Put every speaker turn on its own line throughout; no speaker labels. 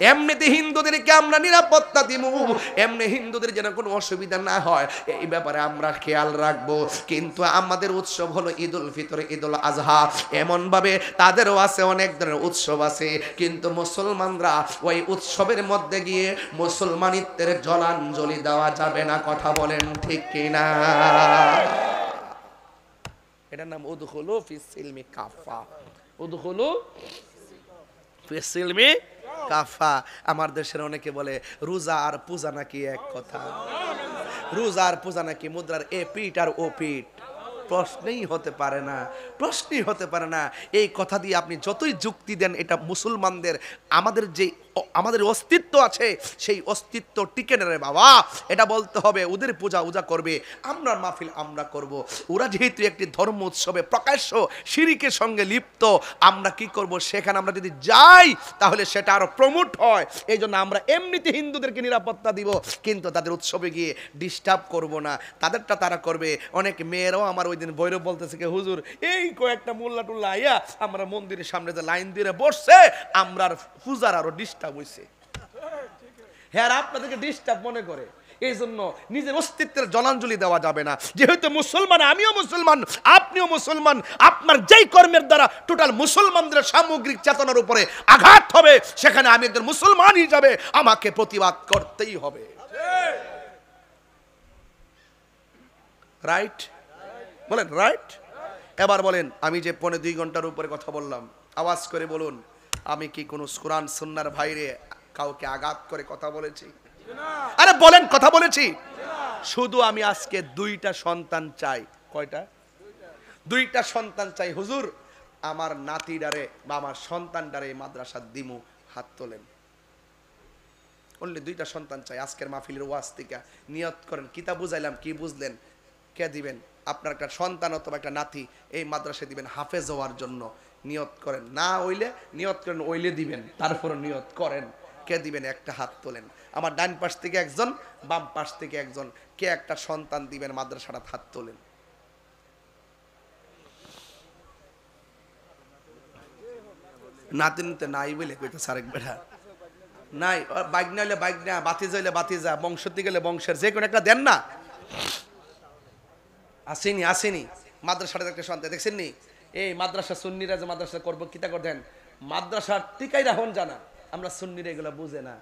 এমনিতে হিন্দুদেরকে আমরা নিরাপত্তা দিব, এমনি হিন্দুদের যেন কোনো অসুবিধা না হয় এই ব্যাপারে আমরা খেয়াল রাখবো। কিন্তু আমাদের উৎসব হলো ঈদুল ফিতর, ঈদুল আজহা, এমন ভাবে তাদেরও আছে অনেক ধরনের উৎসব আছে, কিন্তু মুসলমানরা ওই উৎসবের মধ্যে গিয়ে মুসলমানিত্বের জলাঞ্জলি দেওয়া যাবে না। কথা বলেন ঠিক কিনা? এটার নাম উদখুলু ফিস সিলমি কাফা। উদখুলু ফিস সিলমি কাফা। আমার দেশের অনেকে বলে রোজা আর পূজা নাকি এক কথা, রোজা আর পূজা নাকি মুদ্রার এ পিঠ আর ও পিঠ। প্রশ্নই হতে পারে না, প্রশ্নই হতে পারে না। এই কথা দিয়ে আপনি যতই যুক্তি দেন, এটা মুসলমানদের আমাদের অস্তিত্ব আছে, সেই অস্তিত্ব টিকে না রে বাবা। এটা বলতে হবে ওদের পূজা ওজা করবে, আমরা মাহফিল আমরা করব। ওরা যেহেতু একটি ধর্ম উৎসবে প্রকাশ্য শিরিকের সঙ্গে লিপ্ত, আমরা কি করব? সেখানে আমরা যদি যাই তাহলে সেটা আরো প্রমোট হয়। এই জন্য আমরা এমনিতে হিন্দুদেরকে নিরাপত্তা দিব, কিন্তু তাদের উৎসবে গিয়ে ডিস্টার্ব করব না। তাদেরটা তারা করবে। অনেক মেয়েরাও আমার ওই দিন ভৈরব বলতেছে কি হুজুর, এই কয়েকটা মোল্লা টুল্লা আইয়া আমরা মন্দিরের সামনে যে লাইন দিয়ে বসছে, আমরা পূজার আরো ডিস্টার্ব হইছে। হ্যাঁ, আপনাদেরকে ডিস্টার্ব মনে করে, এই জন্য নিজের অস্তিত্বের জলাঞ্জলি দেওয়া যাবে না। যেহেতু মুসলমান, আমিও মুসলমান, আপনিও মুসলমান, আপনার যেই কর্মের দ্বারা টোটাল মুসলমানদের সামগ্রিক চেতনার উপরে আঘাত হবে, সেখানে আমি একজন মুসলমান হিসাবে আমাকে প্রতিবাদ করতেই হবে। রাইট বলেন, রাইট? এবার বলেন, আমি যে 2.5 ঘন্টার উপরে কথা বললাম, আওয়াজ করে বলুন, আমি কি কোন কোরআন সুন্নাহর বাইরে কাউকে আঘাত করে কথা বলেছি? আরে বলেন, কথা বলেছি? শুধু আমি আজকে 2টা সন্তান চাই। কয়টা? 2টা সন্তান চাই হুজুর, আমার নাতিডারে বা আমার সন্তানডারে মাদ্রাসা দিমু। হাত তোলেন। অনলি 2টা সন্তান চাই। আজকের মাহফিলের ওয়াজ থেকে নিয়ত করেন, কিতাব বুঝাইলাম, কি বুঝলেন? কে দিবেন? আপনার একটা সন্তান অথবা একটা নাতি এই মাদ্রাসায় দিবেন হাফেজ হওয়ার জন্য। নিয়ত করেন, না হইলে নিয়ত করেন, ওইলে দিবেন, তারপর নিয়ত করেন। কে দিবেন? একটা হাত তোলেন। আমার ডান পাশ থেকে একজন, বাম পাশ থেকে একজন। কে একটা সন্তান দিবেন মাদ্রাসাটা? হাত তোলেন। নাতি নিতে নাই বলে কইতেছে আরেক বেটা। নাই, বাইক না হইলে বাইক না, বাতি যাইলে বাতি যা, বংশ থেকে গেলে বংশের, যে কোনো একটা দেন না। আসেনি, আসেনি মাদ্রাসাটা একটা সন্তান দেখছেন নি? এই মাদ্রাসা সুন্নিরা যে মাদ্রাসা করবো কিতা করতেন, মাদ্রাসার টিকাই রাখুন জানা। আমরা সুন্নিরা এগুলো বুঝে না,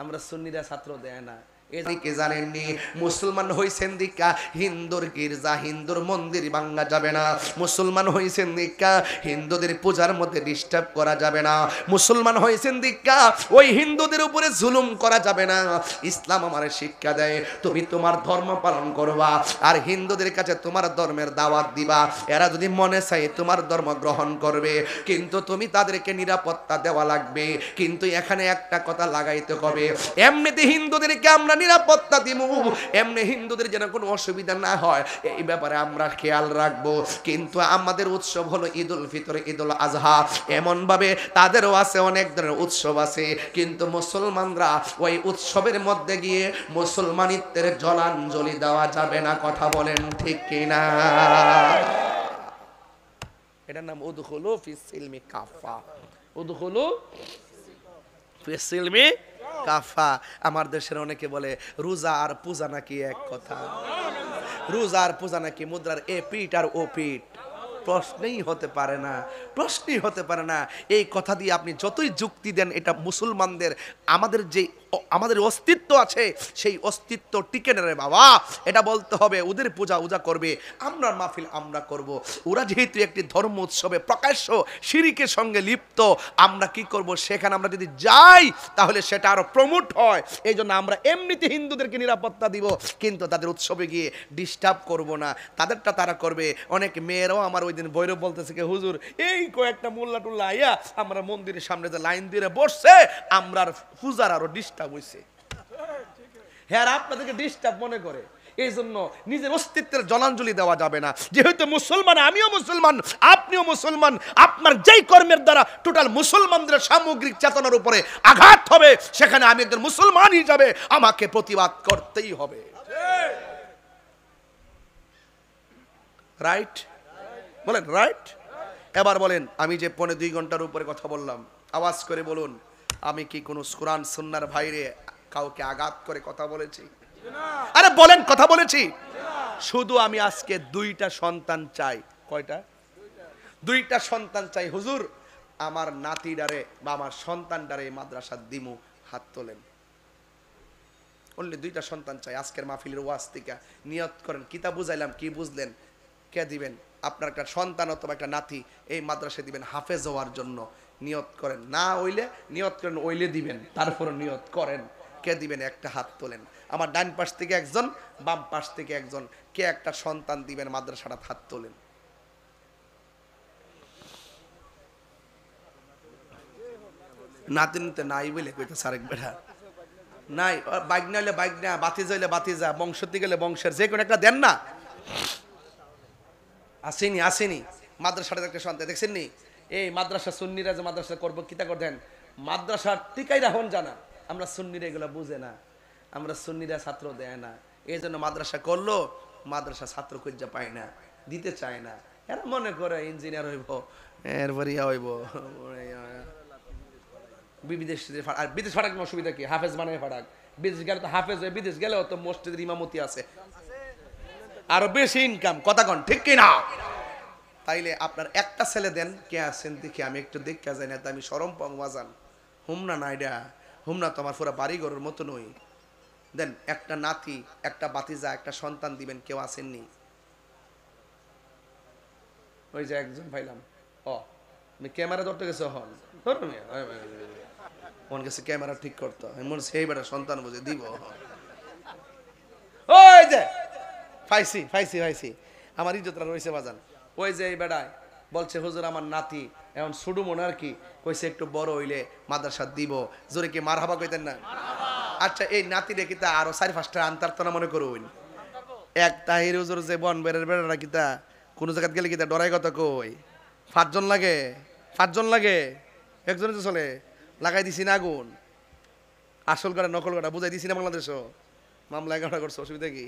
আমরা সুন্নিরা ছাত্র দেয় না। এদিকে জানেননি মুসলমান হইছেন দিকা হিন্দুর গির্জা, হিন্দুর মন্দির ভাঙা যাবে না। মুসলমান হইছেন দিকা হিন্দুদের পূজার মধ্যে ডিস্টার্ব করা যাবে না। মুসলমান হইছেন দিকা ওই হিন্দুদের উপরে জুলুম করা যাবে না। ইসলাম আমারে শিক্ষা দেয়, তুমি তোমার ধর্ম পালন করবা আর হিন্দুদের কাছে তোমার ধর্মের দাওয়াত দিবা। এরা যদি মনে চায় তোমার ধর্ম গ্রহণ করবে, কিন্তু তুমি তাদেরকে নিরাপত্তা দেওয়া লাগবে। কিন্তু এখানে একটা কথা লাগাইতে হবে, এমনিতে হিন্দুদেরকে আমরা নিরাপত্তা দিব, এমনি হিন্দুদের যেন কোনো অসুবিধা না হয় এই ব্যাপারে আমরা খেয়াল রাখবো। কিন্তু আমাদের উৎসব হলো ঈদুল ফিতর, ঈদুল আজহা, এমন ভাবে তাদেরও আছে অনেক ধরনের উৎসব আছে, কিন্তু মুসলমানরা ওই উৎসবের মধ্যে গিয়ে মুসলমানিত্বের জলাঞ্জলি দেওয়া যাবে না। কথা বলেন ঠিক কিনা? এটার নাম উদখুলু ফিস সিলমি কাফা। উদখুলু ফিস সিলমি কাফা। আমার দেশের অনেকে বলে রোজা আর পূজা নাকি এক কথা, রোজা আর পূজা নাকি মুদ্রার এ পিঠ আর ও পিঠ। প্রশ্নই হতে পারে না, প্রশ্নই হতে পারে না। এই কথা দিয়ে আপনি যতই যুক্তি দেন, এটা মুসলমানদের আমাদের অস্তিত্ব আছে, সেই অস্তিত্ব টিকে না রে বাবা। এটা বলতে হবে ওদের পূজা ওজা করবে, আমরা মাহফিল আমরা করব। ওরা যেহেতু একটি ধর্ম উৎসবে প্রকাশ্য শিরিকের সঙ্গে লিপ্ত, আমরা কি করব? সেখানে আমরা যদি যাই তাহলে সেটা আরো প্রমোট হয়। এই জন্য আমরা এমনিতে হিন্দুদেরকে নিরাপত্তা দিব, কিন্তু তাদের উৎসবে গিয়ে ডিস্টার্ব করব না। তাদেরটা তারা করবে। অনেক মেয়েরাও আমার ওই দিন ভৈরব বলতেছে কি হুজুর, এই কয়েকটা মোল্লা টুল্লা আইয়া আমরা মন্দিরের সামনে যে লাইন দিয়ে বসছে, আমরা পূজার আরো ডিস্টার্ব হইছে। হ্যাঁ, আপনাদেরকে ডিস্টার্ব মনে করে, এই জন্য নিজের অস্তিত্বের জলাঞ্জলি দেওয়া যাবে না। যেহেতু মুসলমান, আমিও মুসলমান, আপনিও মুসলমান, আপনার যেই কর্মের দ্বারা টোটাল মুসলমানদের সামগ্রিক চেতনার উপরে আঘাত হবে, সেখানে আমি একজন মুসলমান হিসাবে আমাকে প্রতিবাদ করতেই হবে। রাইট বলেন, রাইট? এবার বলেন, আমি যে 2.5 ঘন্টার উপরে কথা বললাম, আওয়াজ করে বলুন, আমি কি কোন কোরআন সুন্নাহর বাইরে কাউকে আঘাত করে কথা বলেছি? আরে বলেন, কথা বলেছি? শুধু আমি আজকে দুইটা সন্তান চাই। কয়টা? দুইটা সন্তান চাই হুজুর, আমার নাতিডারে বা আমার সন্তানডারে মাদ্রাসা দিমু, হাত তোলেন। অনলি দুইটা সন্তান চাই। আজকের মাহফিলের ওয়াজ থেকে নিয়ত করেন, কিতাব বুঝাইলাম, কি বুঝলেন? কে দিবেন? আপনার একটা সন্তান অথবা একটা নাতি এই মাদ্রাসায় দিবেন হাফেজ হওয়ার জন্য। নিয়ত করেন, না হইলে নিয়ত করেন, ওইলে দিবেন, তারপরে নিয়ত করেন। কে দিবেন? একটা হাত তোলেন। আমার ডান পাশ থেকে একজন, বাম পাশ থেকে একজন। কে একটা সন্তান দিবেন মাদ্রাসাটা? হাত তোলেন। নাতি নিতে নাই বলে কইতেছে আরেক বেড়া নাই। বাইক না হলে বাইক না, বাতিজা হইলে বাতিজা, বংশতি গেলে বংশের, যে কোনো একটা দেন না। আসেনি আসেনি মাদ্রাসাটা একটা সন্তান দেখছেন নি? এই মাদ্রাসা সুন্নিরা যে মাদ্রাসা করবো কিতা করতেন, মাদ্রাসার টিকাই রাখুন জানা। আমরা সুন্নিরা এগুলো বুঝে না, আমরা সুন্নিরা ছাত্র দেয় না, এই জন্য মাদ্রাসা করলো, মাদ্রাসা ছাত্র খুঁজা পায় না, দিতে চায় না। এরা মনে করে ইঞ্জিনিয়ার হইব, এরপর ইয়া হইব, বিদেশ। আর বিদেশ ফাটাক অসুবিধা কি? হাফেজ বানায় ফাটাক। বিদেশ গেলে তো হাফেজ হয়ে, বিদেশ গেলেও তো মসজিদের ইমামতি আছে, আরো বেশি ইনকাম। কথা কন ঠিক কিনা? তাইলে আপনার একটা ছেলে দেন, কে আছেন দেখি, আমি একটু দেখা যাই না, আমি সরম পাম বাজান। হুমনা না এটা, হুমনা তো আমার পুরো বাড়িঘরের মতো নই। দেন একটা নাতি, একটা বাতিজা, একটা সন্তান দিবেন। কেউ আসেননি? ওই যে একজন পাইলাম। ও আমি ক্যামেরা ধরতে গেছে, হন মন গেছে ক্যামেরা ঠিক করতো, মনে সেই বেটা সন্তান বুঝে দিব। ওই যে ফাইসি ফাইসি ফাইসি আমার ইজ্জতটা রয়েছে বাজান। ওই যে এই বেড়ায় বলছে হুজুর আমার নাতি এখন শুডু মনে আর কি কইছে একটু বড় হইলে মাদ্রাসা দিব। জোরে কি মারহাবা কইতেন না? আচ্ছা এই নাতি রে কিতা আরো 4-5টা আন্তারতনা মনে করুন। এক তাহির হুজুর যে বন বেড়ের বেড়ারা কিতা কোন জায়গায় গেলে কিতা ডরাই কথা কই? 5জন লাগে, 5জন লাগে, একজনে তো চলে। লাগাই দিছি না আগুন, আসল করা নকল করা বুঝাই দিছি না বাংলাদেশও। মামলা 11টা করছে, অসুবিধা কি?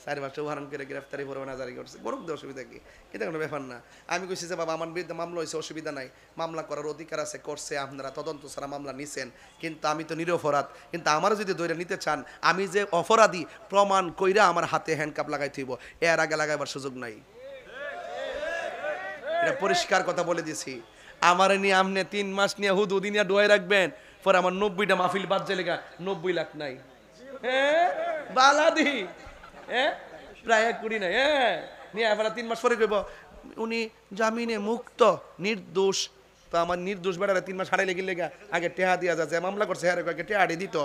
4-5টা উদাহরণ করে গ্রেফতারি পরোয়ানা জারি করছে, গরম দিয়ে অসুবিধা কি? এটা কোনো ব্যাপার না। আমি কইছি যে বাবা আমার বিরুদ্ধে মামলা হয়েছে, অসুবিধা নাই, মামলা করার অধিকার আছে, করছে, আপনারা তদন্ত ছাড়া মামলা নিছেন, কিন্তু আমি তো নিরপরাধ। কিন্তু আমারও যদি দৈরা নিতে চান, আমি যে অপরাধী প্রমাণ কইরা আমার হাতে হ্যান্ডকাপ লাগাই থইব, এর আগে লাগাইবার সুযোগ নাই। এটা পরিষ্কার কথা বলে দিছি। আমার নিয়ে আপনি 3 মাস নিয়ে হুদুদি নিয়ে ডোয়াই রাখবেন, পরে আমার 90টা মাহফিল বাদ যায় লেগা 90 লাখ নাই। হ্যাঁ বালাদি, হ্যাঁ প্রায় 1 কোটি নাই। হ্যাঁ নিয়ে এবার 3 মাস পরে কইব উনি জামিনে মুক্ত, নির্দোষ। তো আমার নির্দোষ বেড়ারে 3 মাস হারাই লেগে লেগা আগে টেহা দিয়া যাচ্ছে, মামলা করছে হ্যাঁ আগে টেহাড়ি দিত।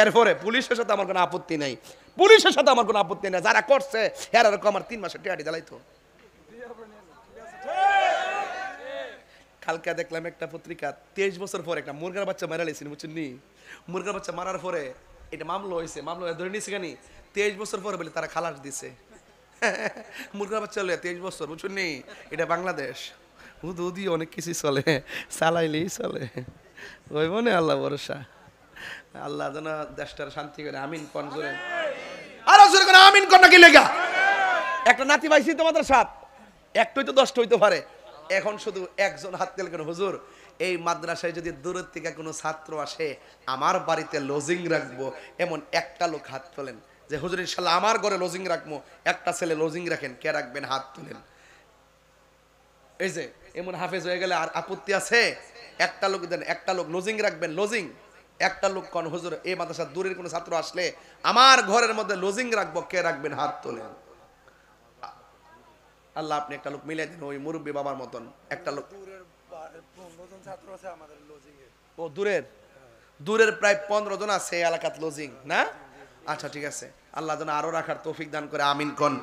এরপরে পুলিশের সাথে আমার কোনো আপত্তি নাই, পুলিশের সাথে আমার কোনো আপত্তি নাই, যারা করছে হ্যাঁ আমার 3 মাসে টেহাড়ি জ্বালাইতো। কালকে দেখলাম একটা পত্রিকা 23 বছর পরে একটা মুরগার বাচ্চা মারা লেছেন, বুঝছেন নি? মুরগার বাচ্চা মারার পরে এটা মামলা হয়েছে, মামলা ধরে নিয়েছে কেন 23 বছর পরে বলে তারা খালাস দিছে। মুরগার বাচ্চা হলে 23 বছর, বুঝছেন নি? এটা বাংলাদেশ। উদি অনেক কিছু চলে, চালাইলেই চলে। ওই মনে আল্লাহ ভরসা, আল্লাহ যেন দেশটার শান্তি করে। আমিন কোন জোরে, আরো জোরে করে আমিন কোন নাকি লেগা। একটা নাতি পাইছি তোমাদের সাথ, একটাই তো 10টা হইতে পারে। এখন শুধু একজন হাত তেল কেন হুজুর, এই মাদ্রাসায় যদি দূরের থেকে কোনো ছাত্র আসে আমার বাড়িতে লজিং রাখবো, এমন একটা লোক হাত তোলেন যে হুজুর ইনশাল্লাহ আমার ঘরে লজিং রাখবো। একটা ছেলে লজিং রাখেন, কে রাখবেন? হাত তুলেন। এই যে এমন হাফেজ হয়ে গেলে আর আপত্তি আছে? একটা লোক দেন, একটা লোক লজিং রাখবেন, লজিং। একটা লোক কোন হুজুর এই মাদ্রাসার দূরের কোনো ছাত্র আসলে আমার ঘরের মধ্যে লজিং রাখবো, কে রাখবেন? হাত তোলেন। আল্লাহ আপনি একটা লোক মিলাই দিন, ওই মুরব্বী বাবার মতন একটা লোক। ও দূরের, দূরের প্রায় 15 জন আছে এলাকাত লজিং না? আচ্ছা ঠিক আছে, আল্লাহ যেন আরো রাখার তৌফিক দান করে। আমিন কোন।